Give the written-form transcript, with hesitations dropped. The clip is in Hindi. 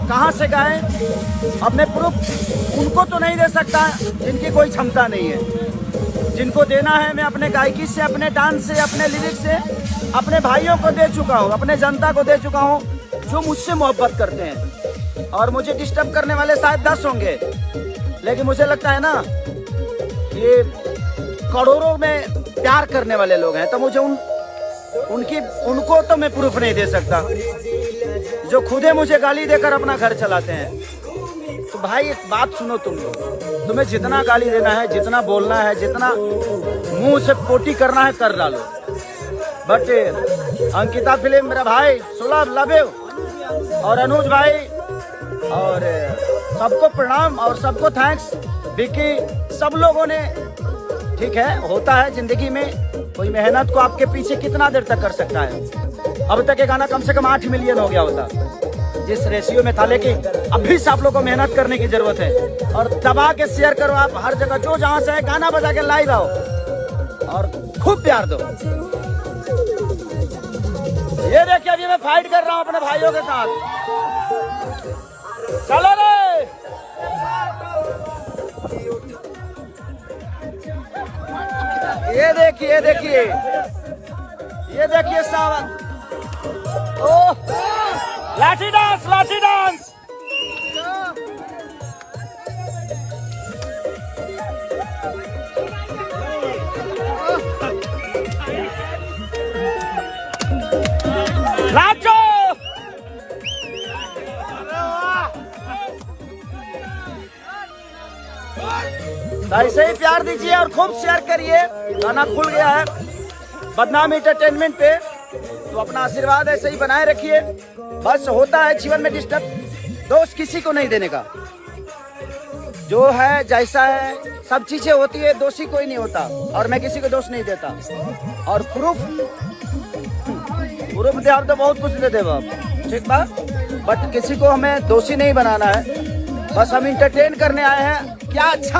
कहाँ से गाएं? अब मैं प्रूफ उनको तो नहीं दे सकता जिनकी कोई क्षमता नहीं है। जिनको देना है मैं अपने गायकी से, अपने डांस से, अपने लिरिक्स से अपने भाइयों को दे चुका हूँ, अपने जनता को दे चुका हूँ जो मुझसे मोहब्बत करते हैं। और मुझे डिस्टर्ब करने वाले शायद 10 होंगे, लेकिन मुझे लगता है ना ये करोड़ों में प्यार करने वाले लोग हैं। तो मुझे उनको तो मैं प्रूफ नहीं दे सकता जो खुदे मुझे गाली देकर अपना घर चलाते हैं। तो भाई एक बात सुनो, तुम लोग, तुम्हें जितना गाली देना है, जितना बोलना है, जितना मुंह से पोटी करना है कर डालो। बट अंकिता फिल्म, मेरा भाई सुलभ, लव यू, और अनुज भाई, और सबको प्रणाम और सबको थैंक्स। विकी, सब लोगों ने, ठीक है, होता है जिंदगी में, कोई मेहनत को आपके पीछे कितना देर तक कर सकता है। अब तक ये गाना कम से कम 8 मिलियन हो गया होता जिस रेशियो में था, लेकिन अभी से आप लोग को मेहनत करने की जरूरत है। और दबा के शेयर करो, आप हर जगह जो जहां से है गाना बजा के लाइव आओ और खूब प्यार दो। ये देखिए अभी मैं फाइट कर रहा हूं अपने भाइयों के साथ। चलो रे, ये देखिए, ये देखिए, ये देखिए सावन, ओह, लाठी डांस, लाठी डांस। नाचो, ऐसे ही प्यार दीजिए और खूब शेयर करिए। गाना खुल गया है बदनाम एंटरटेनमेंट पे, तो अपना आशीर्वाद ऐसे ही बनाए रखिए। बस होता है जीवन में डिस्टर्ब, दोस्त किसी को नहीं देने का, जो है जैसा है, सब चीजें होती है, दोषी कोई नहीं होता, और मैं किसी को दोष नहीं देता। और प्रूफ दे आप तो बहुत कुछ दे देगा, ठीक बात, बट किसी को हमें दोषी नहीं बनाना है। बस हम इंटरटेन करने आए हैं। क्या अच्छा